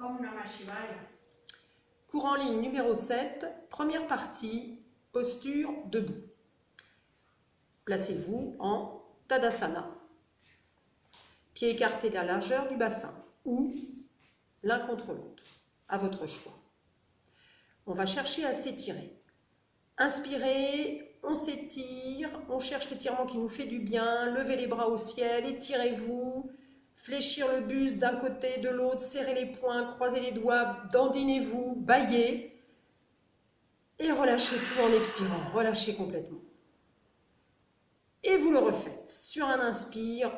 Om Namah Shivaya. Cours en ligne numéro 7, première partie, posture debout. Placez-vous en Tadasana. Pieds écartés de la largeur du bassin ou l'un contre l'autre, à votre choix. On va chercher à s'étirer. Inspirez, on s'étire, on cherche l'étirement qui nous fait du bien, levez les bras au ciel, étirez-vous, fléchir le buste d'un côté, de l'autre, serrez les poings, croisez les doigts, dandinez-vous, bâillez et relâchez tout en expirant, relâchez complètement. Et vous le refaites. Sur un inspire,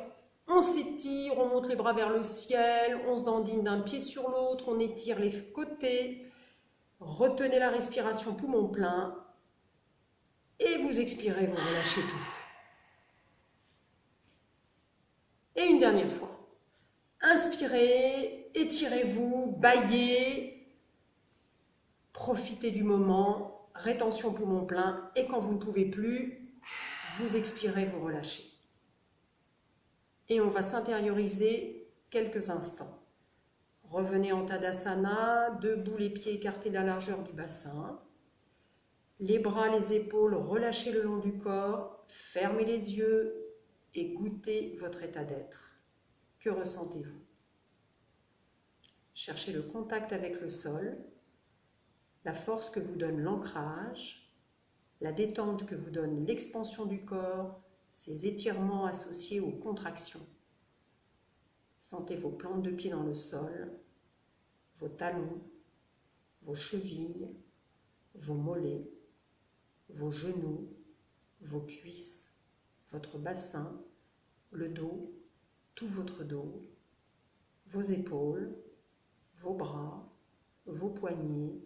on s'étire, on monte les bras vers le ciel, on se dandine d'un pied sur l'autre, on étire les côtés, retenez la respiration poumon plein et vous expirez, vous relâchez tout. Et une dernière fois. Inspirez, étirez-vous, bâillez, profitez du moment, rétention poumon plein et quand vous ne pouvez plus, vous expirez, vous relâchez. Et on va s'intérioriser quelques instants. Revenez en Tadasana, debout, les pieds écartés de la largeur du bassin. Les bras, les épaules relâchés le long du corps. Fermez les yeux et goûtez votre état d'être. Que ressentez-vous? Cherchez le contact avec le sol, la force que vous donne l'ancrage, la détente que vous donne l'expansion du corps, ces étirements associés aux contractions. Sentez vos plantes de pied dans le sol, vos talons, vos chevilles, vos mollets, vos genoux, vos cuisses, votre bassin, le dos, tout votre dos, vos épaules, vos bras, vos poignets,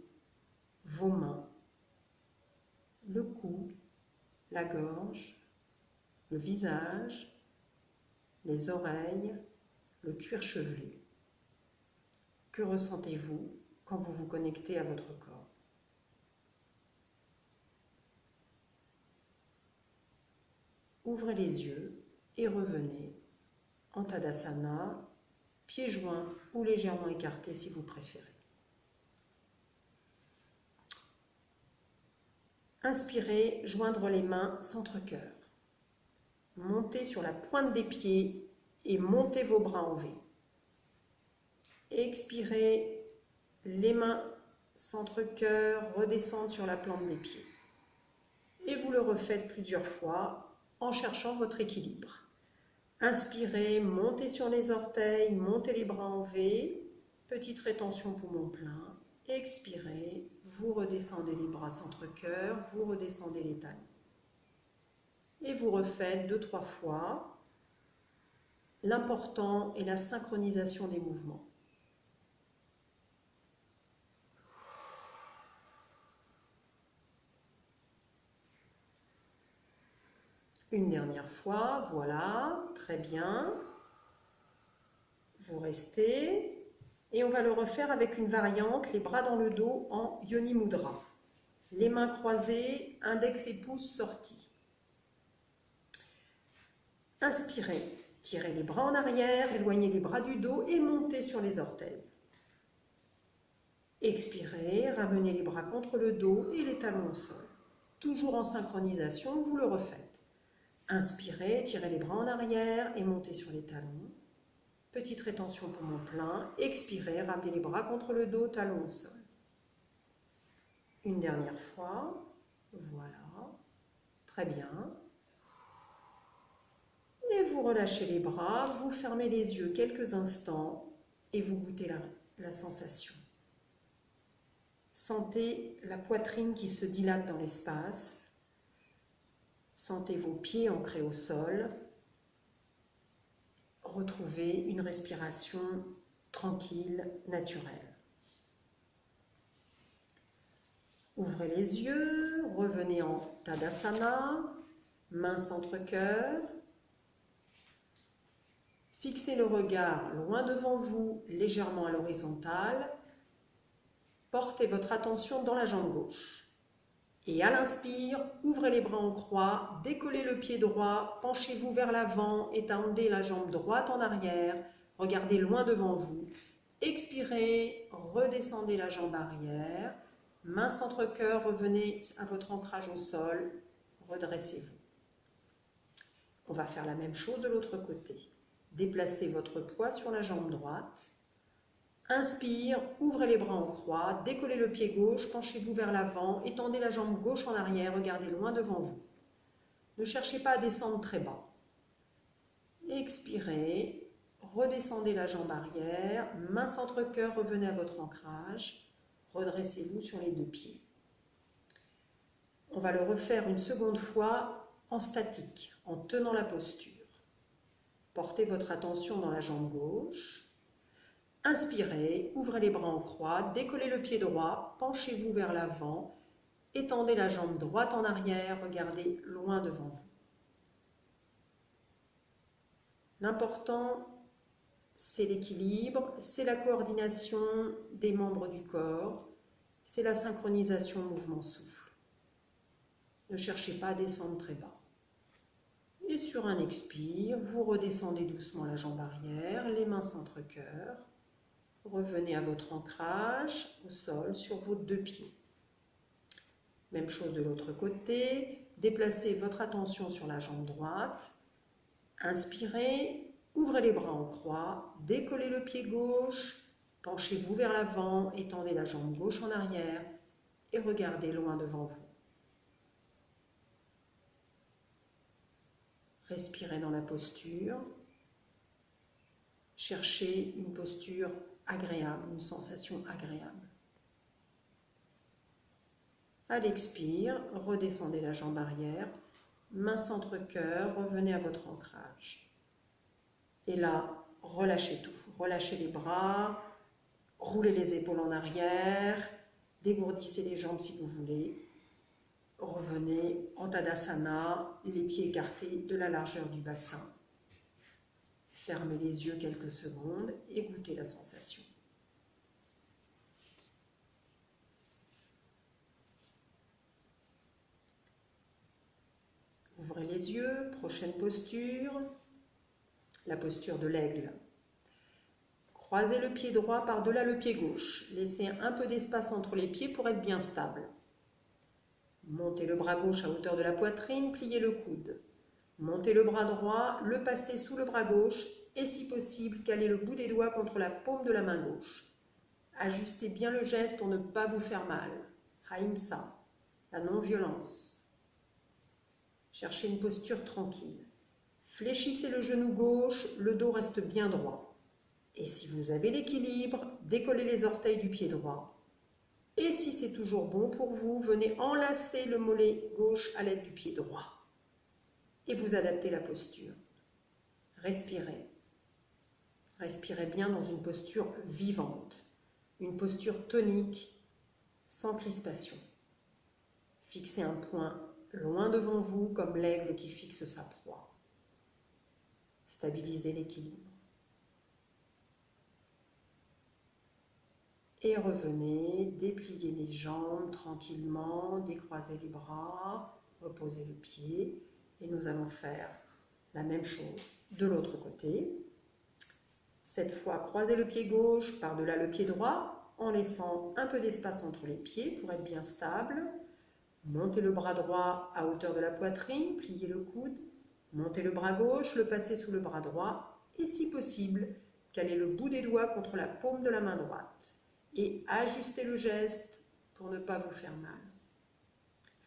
vos mains, le cou, la gorge, le visage, les oreilles, le cuir chevelu. Que ressentez-vous quand vous vous connectez à votre corps? Ouvrez les yeux et revenez en Tadasana, pieds joints ou légèrement écartés si vous préférez. Inspirez, joindre les mains centre-cœur. Montez sur la pointe des pieds et montez vos bras en V. Expirez, les mains centre-cœur redescendent sur la plante des pieds. Et vous le refaites plusieurs fois en cherchant votre équilibre. Inspirez, montez sur les orteils, montez les bras en V, petite rétention poumon plein. Expirez, vous redescendez les bras centre-cœur, vous redescendez les talons. Et vous refaites 2-3 fois. L'important est la synchronisation des mouvements. Une dernière fois, voilà, très bien. Vous restez. Et on va le refaire avec une variante, les bras dans le dos en Yoni Mudra. Les mains croisées, index et pouce sortis. Inspirez, tirez les bras en arrière, éloignez les bras du dos et montez sur les orteils. Expirez, ramenez les bras contre le dos et les talons au sol. Toujours en synchronisation, vous le refaites. Inspirez, tirez les bras en arrière et montez sur les talons. Petite rétention poumon plein. Expirez, ramenez les bras contre le dos, talons au sol. Une dernière fois. Voilà. Très bien. Et vous relâchez les bras, vous fermez les yeux quelques instants et vous goûtez la sensation. Sentez la poitrine qui se dilate dans l'espace. Sentez vos pieds ancrés au sol. Retrouvez une respiration tranquille, naturelle. Ouvrez les yeux, revenez en Tadasana, main centre-cœur. Fixez le regard loin devant vous, légèrement à l'horizontale. Portez votre attention dans la jambe gauche. Et à l'inspire, ouvrez les bras en croix, décollez le pied droit, penchez-vous vers l'avant, étendez la jambe droite en arrière, regardez loin devant vous. Expirez, redescendez la jambe arrière, main centre-cœur, revenez à votre ancrage au sol, redressez-vous. On va faire la même chose de l'autre côté. Déplacez votre poids sur la jambe droite. Inspire, ouvrez les bras en croix, décollez le pied gauche, penchez-vous vers l'avant, étendez la jambe gauche en arrière, regardez loin devant vous. Ne cherchez pas à descendre très bas. Expirez, redescendez la jambe arrière, main centre-cœur, revenez à votre ancrage, redressez-vous sur les deux pieds. On va le refaire une seconde fois en statique, en tenant la posture. Portez votre attention dans la jambe gauche. Inspirez, ouvrez les bras en croix, décollez le pied droit, penchez-vous vers l'avant, étendez la jambe droite en arrière, regardez loin devant vous. L'important, c'est l'équilibre, c'est la coordination des membres du corps, c'est la synchronisation mouvement-souffle. Ne cherchez pas à descendre très bas. Et sur un expire, vous redescendez doucement la jambe arrière, les mains centre-cœur. Revenez à votre ancrage au sol sur vos deux pieds. Même chose de l'autre côté. Déplacez votre attention sur la jambe droite. Inspirez, ouvrez les bras en croix, décollez le pied gauche, penchez-vous vers l'avant, étendez la jambe gauche en arrière et regardez loin devant vous. Respirez dans la posture. Cherchez une posture agréable, une sensation agréable. À l'expire, redescendez la jambe arrière, main centre-cœur, revenez à votre ancrage. Et là, relâchez tout. Relâchez les bras, roulez les épaules en arrière, dégourdissez les jambes si vous voulez. Revenez en Tadasana, les pieds écartés de la largeur du bassin. Fermez les yeux quelques secondes et goûtez la sensation. Ouvrez les yeux, prochaine posture, la posture de l'aigle. Croisez le pied droit par-delà le pied gauche. Laissez un peu d'espace entre les pieds pour être bien stable. Montez le bras gauche à hauteur de la poitrine, pliez le coude. Montez le bras droit, le passez sous le bras gauche et si possible, calez le bout des doigts contre la paume de la main gauche. Ajustez bien le geste pour ne pas vous faire mal. Ahimsa, la non-violence. Cherchez une posture tranquille. Fléchissez le genou gauche, le dos reste bien droit. Et si vous avez l'équilibre, décollez les orteils du pied droit. Et si c'est toujours bon pour vous, venez enlacer le mollet gauche à l'aide du pied droit. Et vous adaptez la posture. Respirez. Respirez bien dans une posture vivante, une posture tonique, sans crispation. Fixez un point loin devant vous comme l'aigle qui fixe sa proie. Stabilisez l'équilibre. Et revenez, dépliez les jambes tranquillement, décroisez les bras, reposez le pied. Et nous allons faire la même chose de l'autre côté. Cette fois, croisez le pied gauche par-delà le pied droit en laissant un peu d'espace entre les pieds pour être bien stable. Montez le bras droit à hauteur de la poitrine, pliez le coude. Montez le bras gauche, le passez sous le bras droit et si possible, calez le bout des doigts contre la paume de la main droite. Et ajustez le geste pour ne pas vous faire mal.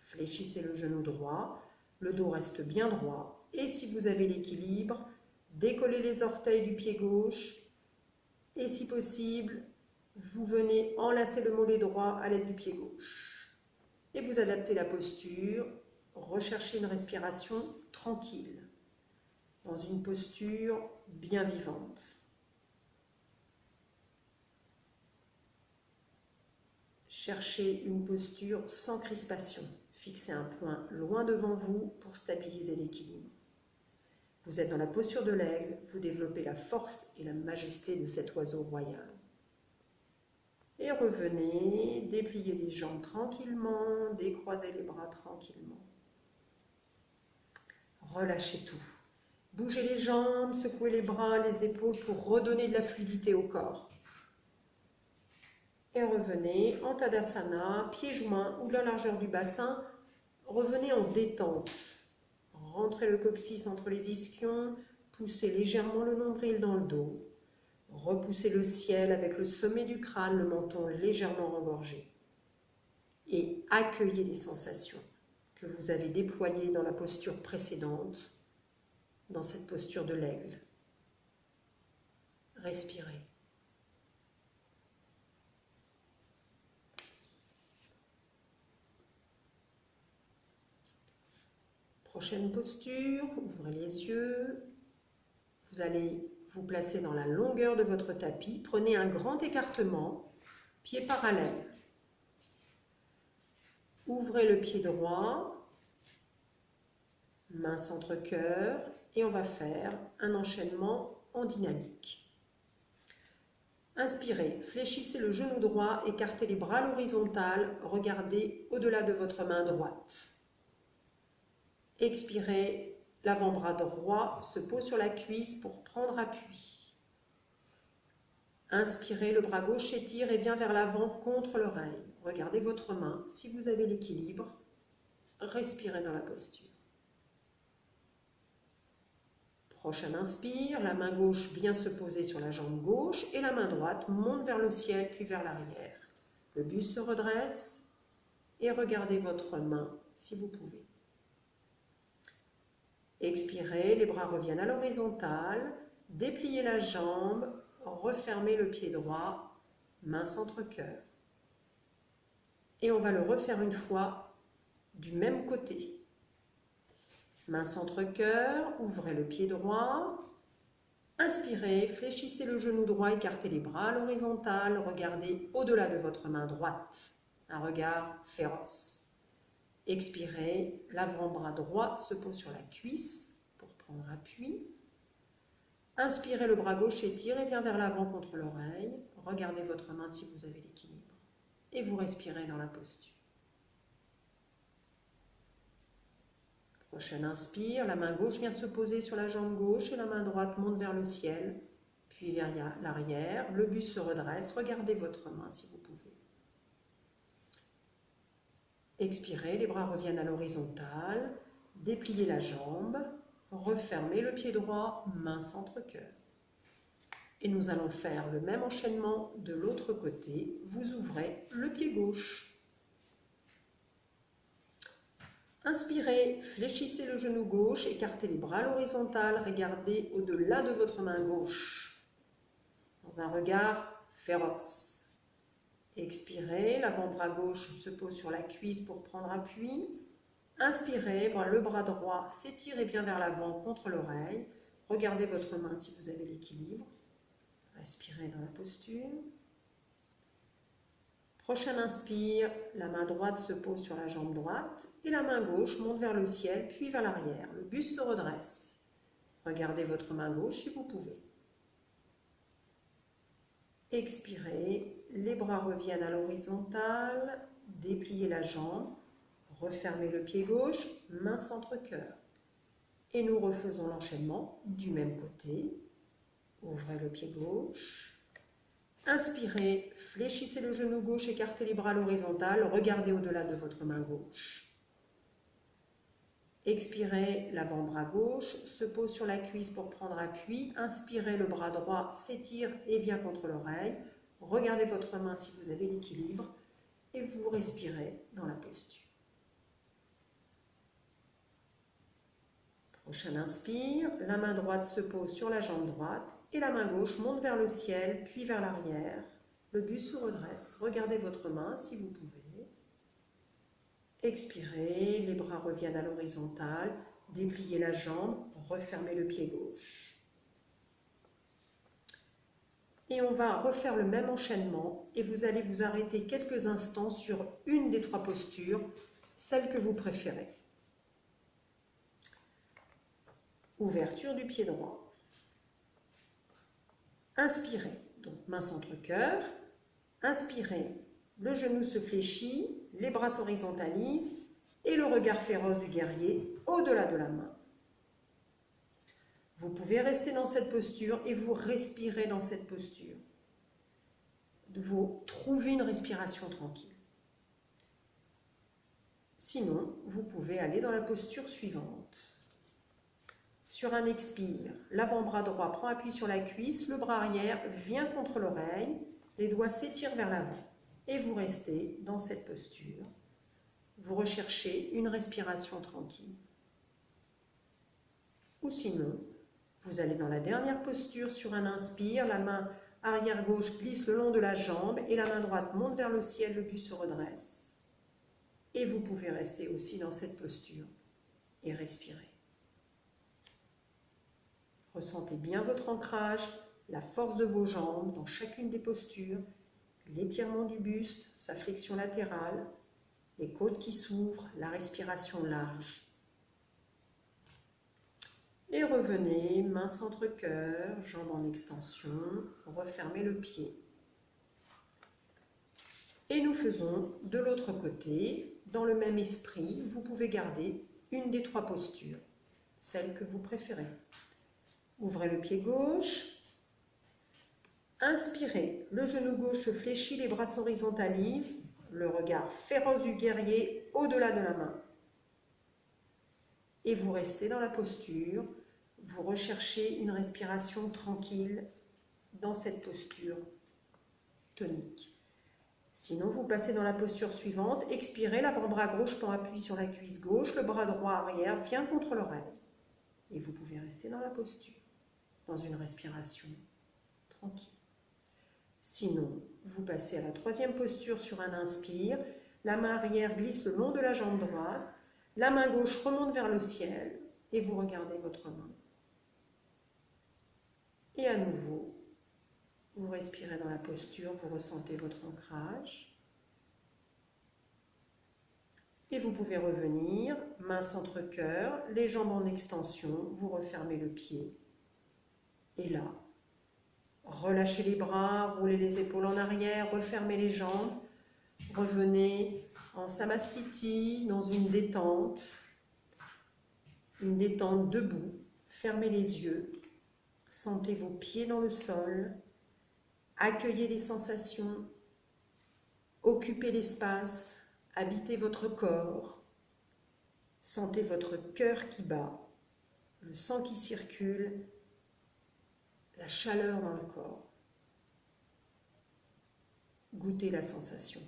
Fléchissez le genou droit, le dos reste bien droit et si vous avez l'équilibre, décollez les orteils du pied gauche et si possible, vous venez enlacer le mollet droit à l'aide du pied gauche. Et vous adaptez la posture, recherchez une respiration tranquille, dans une posture bien vivante. Cherchez une posture sans crispation. Fixez un point loin devant vous pour stabiliser l'équilibre. Vous êtes dans la posture de l'aigle, vous développez la force et la majesté de cet oiseau royal. Et revenez, dépliez les jambes tranquillement, décroisez les bras tranquillement. Relâchez tout. Bougez les jambes, secouez les bras, les épaules pour redonner de la fluidité au corps. Et revenez en Tadasana, pieds joints ou de la largeur du bassin. Revenez en détente. Rentrez le coccyx entre les ischions, poussez légèrement le nombril dans le dos. Repoussez le ciel avec le sommet du crâne, le menton légèrement engorgé. Et accueillez les sensations que vous avez déployées dans la posture précédente, dans cette posture de l'aigle. Respirez. Prochaine posture, ouvrez les yeux. Vous allez vous placer dans la longueur de votre tapis. Prenez un grand écartement, pieds parallèles. Ouvrez le pied droit, main centre-cœur, et on va faire un enchaînement en dynamique. Inspirez, fléchissez le genou droit, écartez les bras à l'horizontale, regardez au-delà de votre main droite. Expirez, l'avant-bras droit se pose sur la cuisse pour prendre appui. Inspirez, le bras gauche s'étire et vient vers l'avant contre l'oreille. Regardez votre main, si vous avez l'équilibre, respirez dans la posture. Prochain inspire, la main gauche vient se poser sur la jambe gauche et la main droite monte vers le ciel puis vers l'arrière. Le buste se redresse et regardez votre main si vous pouvez. Expirez, les bras reviennent à l'horizontale, dépliez la jambe, refermez le pied droit, main centre-cœur. Et on va le refaire une fois du même côté. Main centre-cœur, ouvrez le pied droit. Inspirez, fléchissez le genou droit, écartez les bras à l'horizontale, regardez au-delà de votre main droite. Un regard féroce. Expirez, l'avant-bras droit se pose sur la cuisse pour prendre appui. Inspirez, le bras gauche étire et vient vers l'avant contre l'oreille. Regardez votre main si vous avez l'équilibre. Et vous respirez dans la posture. Prochain inspire, la main gauche vient se poser sur la jambe gauche et la main droite monte vers le ciel, puis vers l'arrière. Le buste se redresse. Regardez votre main si vous pouvez. Expirez, les bras reviennent à l'horizontale, dépliez la jambe, refermez le pied droit, main centre-cœur. Et nous allons faire le même enchaînement de l'autre côté. Vous ouvrez le pied gauche. Inspirez, fléchissez le genou gauche, écartez les bras à l'horizontale, regardez au-delà de votre main gauche, dans un regard féroce. Expirez, l'avant-bras gauche se pose sur la cuisse pour prendre appui. Inspirez, le bras droit s'étire et vient vers l'avant contre l'oreille. Regardez votre main si vous avez l'équilibre. Respirez dans la posture. Prochain inspire, la main droite se pose sur la jambe droite et la main gauche monte vers le ciel puis vers l'arrière. Le buste se redresse. Regardez votre main gauche si vous pouvez. Expirez, les bras reviennent à l'horizontale, dépliez la jambe, refermez le pied gauche, main centre-cœur. Et nous refaisons l'enchaînement du même côté. Ouvrez le pied gauche. Inspirez, fléchissez le genou gauche, écartez les bras à l'horizontale, regardez au-delà de votre main gauche. Expirez, l'avant-bras gauche se pose sur la cuisse pour prendre appui. Inspirez, le bras droit s'étire et vient contre l'oreille. Regardez votre main si vous avez l'équilibre et vous respirez dans la posture. Prochain inspire, la main droite se pose sur la jambe droite et la main gauche monte vers le ciel puis vers l'arrière. Le buste se redresse. Regardez votre main si vous pouvez. Expirez, les bras reviennent à l'horizontale, dépliez la jambe, refermez le pied gauche. Et on va refaire le même enchaînement et vous allez vous arrêter quelques instants sur une des trois postures, celle que vous préférez. Ouverture du pied droit. Inspirez, donc main centre-cœur. Inspirez, le genou se fléchit, les bras s'horizontalisent et le regard féroce du guerrier au-delà de la main. Vous pouvez rester dans cette posture et vous respirez dans cette posture. trouver une respiration tranquille. Sinon, vous pouvez aller dans la posture suivante. Sur un expire, l'avant-bras droit prend appui sur la cuisse, le bras arrière vient contre l'oreille, les doigts s'étirent vers l'avant. Et vous restez dans cette posture. Vous recherchez une respiration tranquille. Ou sinon, vous allez dans la dernière posture sur un inspire, la main arrière gauche glisse le long de la jambe et la main droite monte vers le ciel, le buste se redresse. Et vous pouvez rester aussi dans cette posture et respirer. Ressentez bien votre ancrage, la force de vos jambes dans chacune des postures, l'étirement du buste, sa flexion latérale, les côtes qui s'ouvrent, la respiration large. Et revenez, main centre cœur, jambes en extension, refermez le pied. Et nous faisons de l'autre côté, dans le même esprit, vous pouvez garder une des trois postures, celle que vous préférez. Ouvrez le pied gauche, inspirez, le genou gauche se fléchit, les bras s'horizontalisent, le regard féroce du guerrier au-delà de la main. Et vous restez dans la posture, vous recherchez une respiration tranquille dans cette posture tonique. Sinon, vous passez dans la posture suivante, expirez, l'avant-bras gauche prend appui sur la cuisse gauche, le bras droit arrière vient contre l'oreille. Et vous pouvez rester dans la posture, dans une respiration tranquille. Sinon, vous passez à la troisième posture sur un inspire, la main arrière glisse le long de la jambe droite, la main gauche remonte vers le ciel et vous regardez votre main. Et à nouveau, vous respirez dans la posture, vous ressentez votre ancrage. Et vous pouvez revenir, main centre cœur, les jambes en extension, vous refermez le pied. Et là, relâchez les bras, roulez les épaules en arrière, refermez les jambes. Revenez en Samastiti, dans une détente debout. Fermez les yeux, sentez vos pieds dans le sol, accueillez les sensations, occupez l'espace, habitez votre corps, sentez votre cœur qui bat, le sang qui circule, la chaleur dans le corps. Goûtez la sensation.